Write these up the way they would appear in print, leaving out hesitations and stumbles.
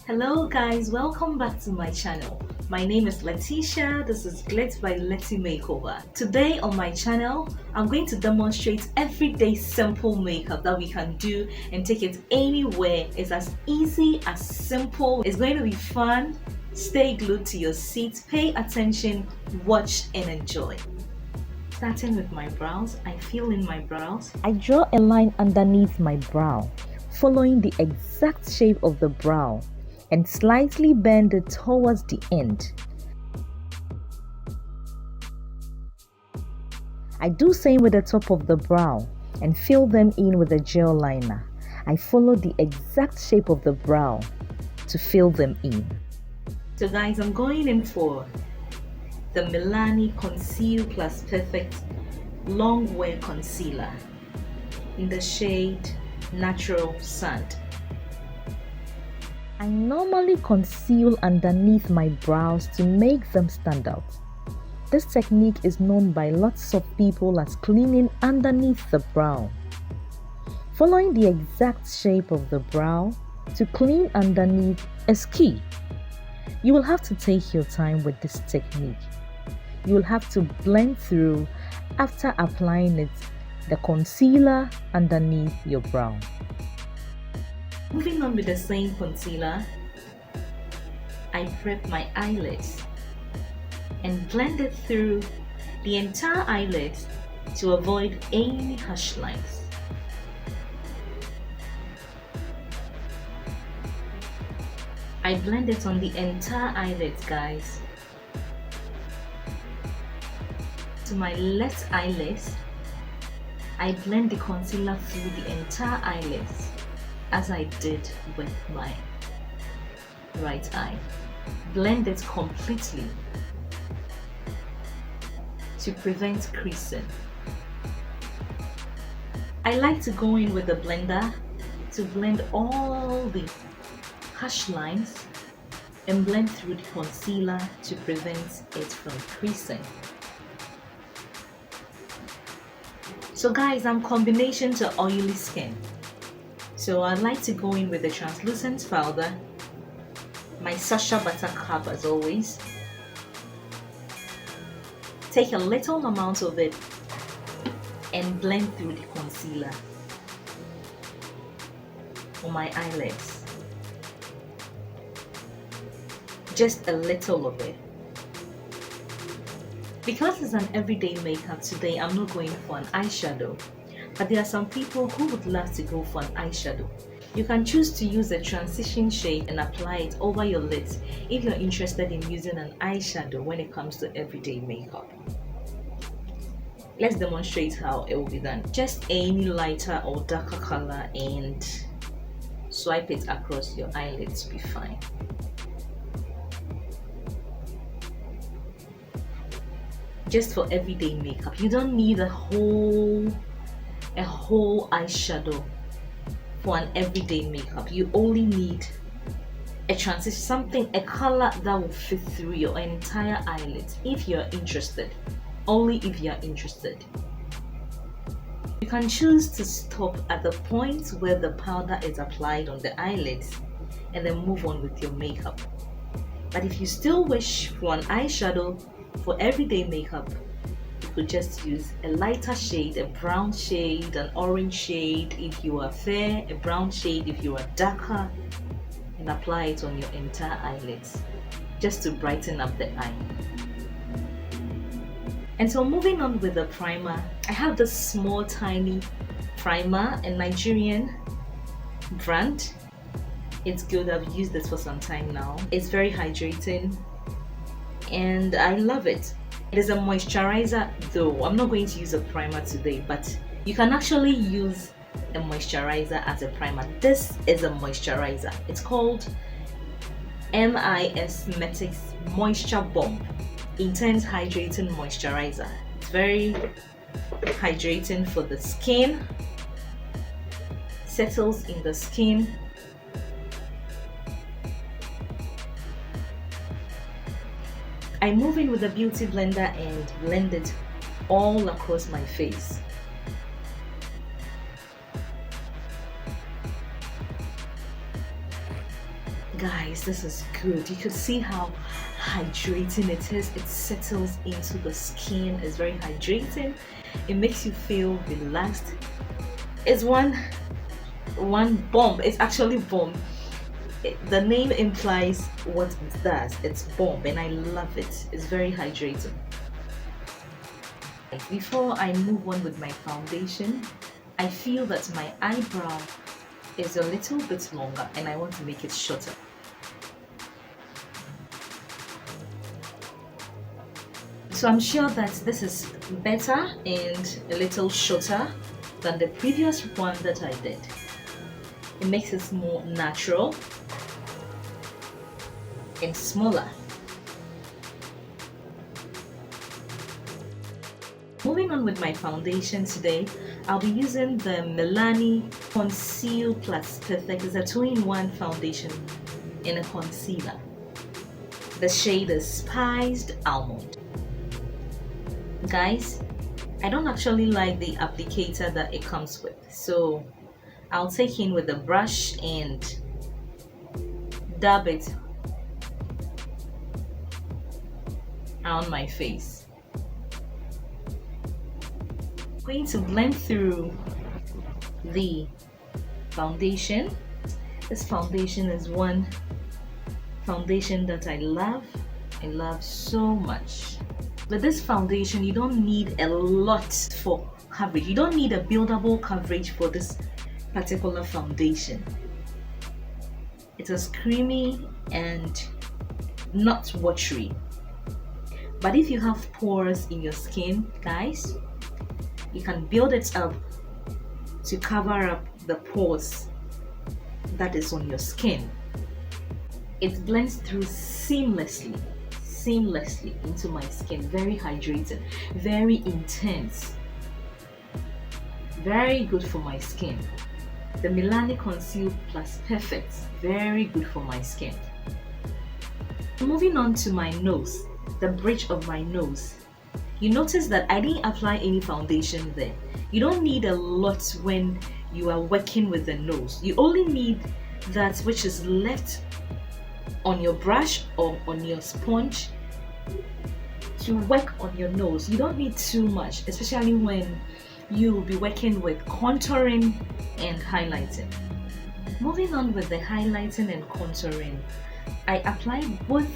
Hello guys, welcome back to my channel. My name is Letitia. This is Glitz by Letty Makeover. Today on my channel, I'm going to demonstrate everyday simple makeup that we can do and take it anywhere. It's as easy as simple. It's going to be fun. Stay glued to your seat, pay attention, watch and enjoy. Starting with my brows, I fill in my brows. I draw a line underneath my brow, following the exact shape of the brow, and slightly bend it towards the end. I do same with the top of the brow and fill them in with a gel liner. I follow the exact shape of the brow to fill them in. So guys, I'm going in for the Maybelline Conceal+Perfect Long Wear Concealer in the shade Natural Sand. I normally conceal underneath my brows to make them stand out. This technique is known by lots of people as cleaning underneath the brow. Following the exact shape of the brow to clean underneath is key. You will have to take your time with this technique. You will have to blend through after applying the concealer underneath your brow. Moving on with the same concealer, I prep my eyelids and blend it through the entire eyelid to avoid any harsh lines. I blend it on the entire eyelids, guys. To my left eyelid, I blend the concealer through the entire eyelids, as I did with my right eye. Blend it completely to prevent creasing. I like to go in with the blender to blend all the harsh lines and blend through the concealer to prevent it from creasing. So guys, I'm combination to oily skin. So I'd like to go in with a translucent powder, my Sacha buttercup as always. Take a little amount of it and blend through the concealer on my eyelids. Just a little of it. Because it's an everyday makeup today, I'm not going for an eyeshadow. But there are some people who would love to go for an eyeshadow. You can choose to use a transition shade and apply it over your lids if you're interested in using an eyeshadow when it comes to everyday makeup. Let's demonstrate how it will be done. Just any lighter or darker color and swipe it across your eyelids to be fine. Just for everyday makeup. You don't need a whole eyeshadow for an everyday makeup. You only need a transition, a color that will fit through your entire eyelids if you're interested. Only if you're interested. You can choose to stop at the point where the powder is applied on the eyelids and then move on with your makeup. But if you still wish for an eyeshadow for everyday makeup, you could just use a lighter shade, a brown shade, an orange shade if you are fair, a brown shade if you are darker, and apply it on your entire eyelids just to brighten up the eye. And so moving on with the primer, I have this small tiny primer, a Nigerian brand. It's good, I've used it for some time now. It's very hydrating and I love it. It is a moisturizer though. I'm not going to use a primer today, but you can actually use a moisturizer as a primer. This is a moisturizer. It's called MIS Metics Moisture Bomb Intense Hydrating Moisturizer. It's very hydrating for the skin, settles in the skin. I move in with a beauty blender and blend it all across my face. guys, this is good. You can see how hydrating it is. It settles into the skin. It's very hydrating. It makes you feel relaxed. It's one bomb. It's actually bomb. The name implies what it does. It's bomb, and I love it. It's very hydrating. Before I move on with my foundation, I feel that my eyebrow is a little bit longer and I want to make it shorter. So I'm sure that this is better and a little shorter than the previous one that I did. It makes it more natural and smaller. Moving on with my foundation today, I'll be using the Maybelline Conceal Plus Perfect. It's a 2-in-1 foundation and a concealer. The shade is Spiced Almond. Guys, I don't actually like the applicator that it comes with, so I'll take in with a brush and dab it on my face. I'm going to blend through the foundation. This foundation is one foundation that I love so much. With this foundation, you don't need a lot for coverage. You don't need a buildable coverage for this particular foundation. It is creamy and not watery. But if you have pores in your skin, guys, you can build it up to cover up the pores that is on your skin. It blends through seamlessly into my skin. Very hydrated, very intense, very good for my skin. The Maybelline Conceal Plus Perfect, very good for my skin. Moving on to my nose, the bridge of my nose. You notice that I didn't apply any foundation there. You don't need a lot when you are working with the nose. You only need that which is left on your brush or on your sponge to work on your nose. You don't need too much, especially when you will be working with contouring and highlighting. Moving on with the highlighting and contouring, I applied both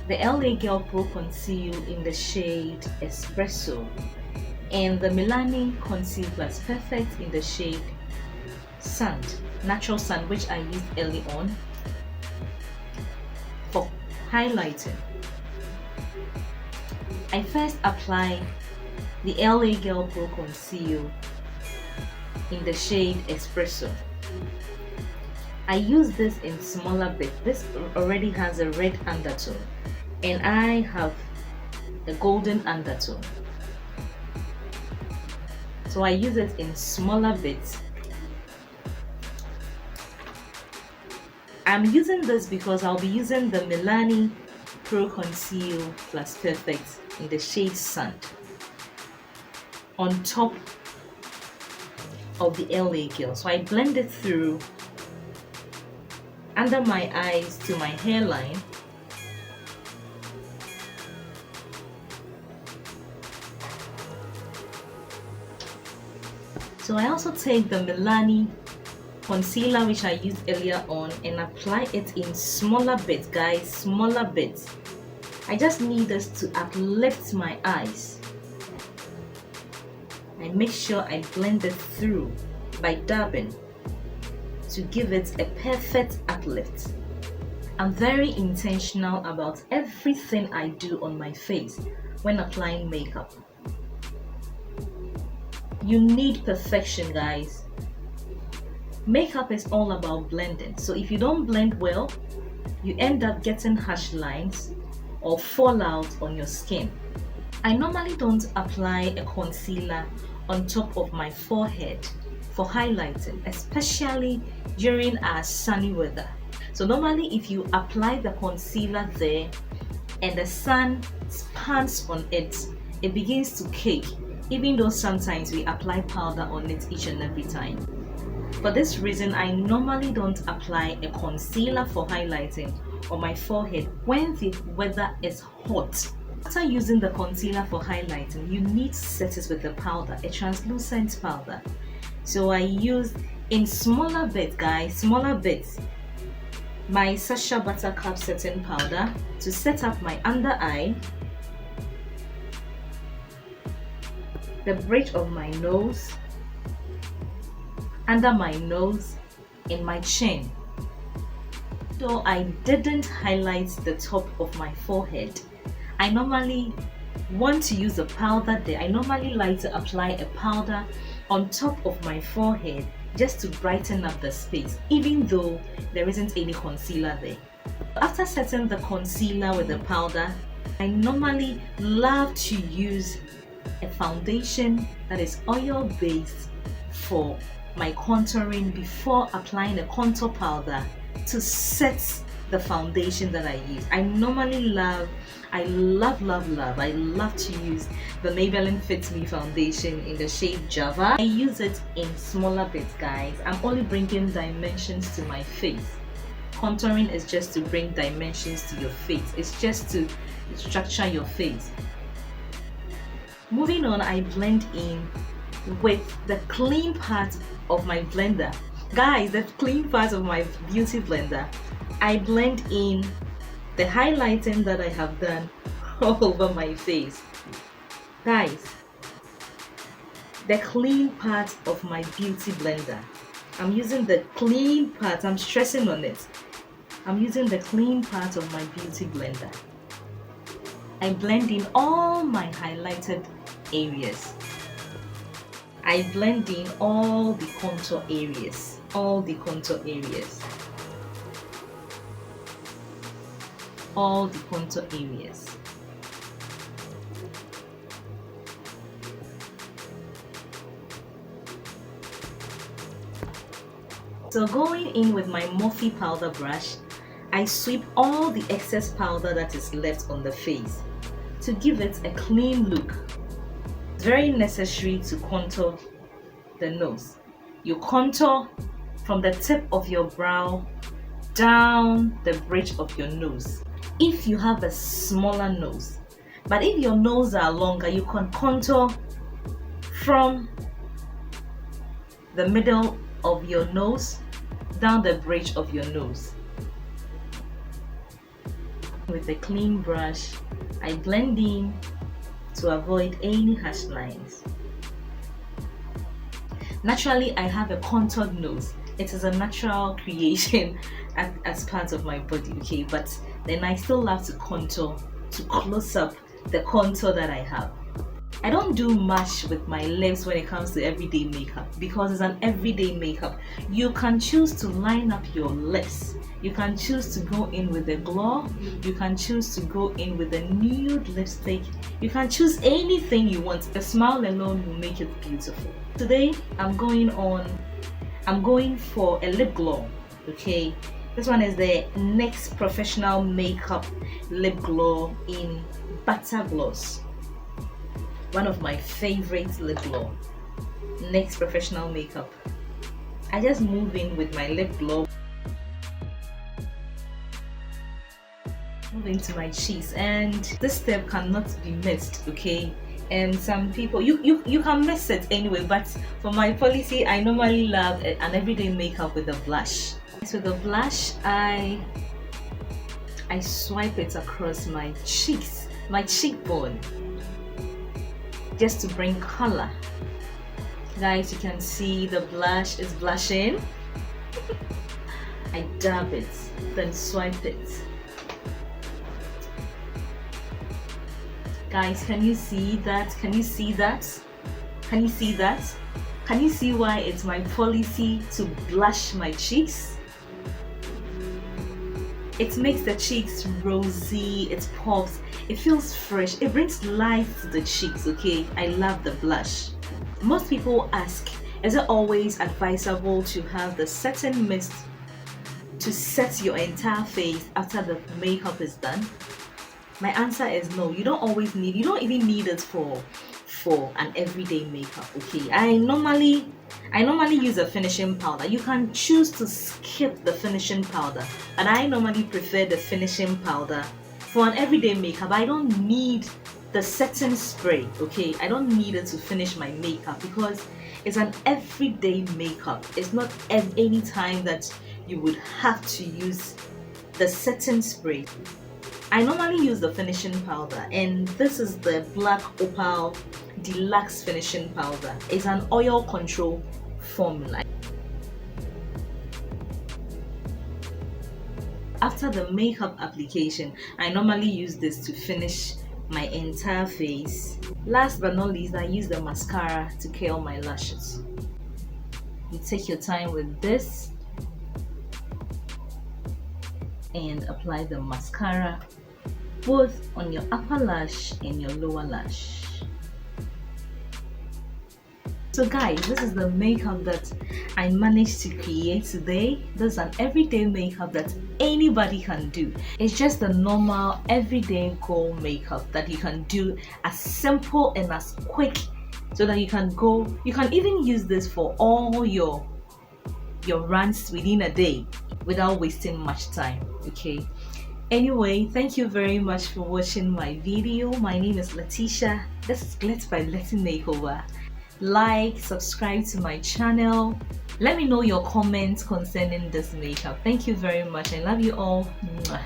the LA Girl Pro Conceal in the shade Espresso and the Maybelline Conceal Plus Perfect in the shade Sand, Natural Sand, which I used early on for highlighting. I first apply the LA Girl Pro Conceal in the shade Espresso. I use this in smaller bits. This already has a red undertone and I have a golden undertone. So I use it in smaller bits. I'm using this because I'll be using the Maybelline Pro Conceal Plus Perfect in the shade Sand on top of the LA Girl. So I blend it through under my eyes to my hairline. So I also take the Maybelline concealer, which I used earlier on, and apply it in smaller bits, guys, smaller bits. I just need this to uplift my eyes. I make sure I blend it through by dabbing to give it a perfect uplift. I'm very intentional about everything I do on my face when applying makeup. You need perfection, guys. Makeup is all about blending. So if you don't blend well, you end up getting harsh lines or fallout on your skin. I normally don't apply a concealer on top of my forehead for highlighting, especially during our sunny weather. So normally if you apply the concealer there and the sun spans on it, it begins to cake, even though sometimes we apply powder on it each and every time. For this reason, I normally don't apply a concealer for highlighting on my forehead when the weather is hot. After using the concealer for highlighting, you need to set it with a powder, a translucent powder. So I use, in smaller bits guys, smaller bits, my Sacha buttercup setting powder to set up my under eye, the bridge of my nose, under my nose, in my chin. Though I didn't highlight the top of my forehead, I normally want to use a powder there. I normally like to apply a powder on top of my forehead just to brighten up the space, even though there isn't any concealer there. After setting the concealer with the powder, I normally love to use a foundation that is oil based for my contouring before applying a contour powder to set the foundation that I use. I love to use the Maybelline Fit Me foundation in the shade Java. I use it in smaller bits guys. I'm only bringing dimensions to my face. Contouring is just to bring dimensions to your face. It's just to structure your face. Moving on, I blend in with the clean part of my blender. Guys, the clean part of my beauty blender, I blend in the highlighting that I have done all over my face. Guys, the clean part of my beauty blender. I'm using the clean part, I'm stressing on it. I'm using the clean part of my beauty blender. I blend in all my highlighted areas. I blend in all the contour areas. All the contour areas. All the contour areas. So going in with my Morphe powder brush, I sweep all the excess powder that is left on the face to give it a clean look. It's very necessary to contour the nose. You contour from the tip of your brow down the bridge of your nose. If you have a smaller nose, but if your nose are longer, you can contour from the middle of your nose down the bridge of your nose. With a clean brush, I blend in to avoid any harsh lines. Naturally, I have a contoured nose. It is a natural creation as part of my body, okay? But then I still love to contour to close up the contour that I have. I don't do much with my lips when it comes to everyday makeup because it's an everyday makeup. You can choose to line up your lips. You can choose to go in with a glow. You can choose to go in with a nude lipstick. You can choose anything you want. The smile alone will make it beautiful. Today I'm going for a lip glow, okay? This one is the NYX Professional Makeup Lip Glow in Butter Gloss. One of my favorite lip glow. NYX Professional Makeup. I just move in with my lip glow. Move into my cheeks, and this step cannot be missed, okay? And some people, you can miss it anyway, but for my policy, I normally love an everyday makeup with a blush. So the blush, I swipe it across my cheeks, my cheekbone, just to bring color. Guys, you can see the blush is blushing. I dab it, then swipe it. Guys, can you see that? Can you see that? Can you see that? Can you see why it's my policy to blush my cheeks? It makes the cheeks rosy, it pops, it feels fresh, it brings life to the cheeks, okay? I love the blush. Most people ask, is it always advisable to have the setting mist to set your entire face after the makeup is done? My answer is no. You don't always need, you don't even need it for an everyday makeup, okay? I normally I normally use a finishing powder. You can choose to skip the finishing powder, but I normally prefer the finishing powder. For an everyday makeup, I don't need the setting spray, okay? I don't need it to finish my makeup because it's an everyday makeup. It's not any time that you would have to use the setting spray. I normally use the finishing powder, and this is the black opal deluxe finishing powder. It's an oil control formula. After the makeup application, I normally use this to finish my entire face. Last but not least, I use the mascara to curl my lashes. You take your time with this and apply the mascara both on your upper lash and your lower lash. So guys, this is the makeup that I managed to create today. This is an everyday makeup that anybody can do. It's just a normal everyday gold makeup that you can do as simple and as quick, so that you can even use this for all your runs within a day without wasting much time, okay? Anyway, thank you very much for watching my video. My name is Letitia. This is Glit by Letty Makeover. Like, subscribe to my channel. Let me know your comments concerning this makeup. Thank you very much. I love you all. Mwah.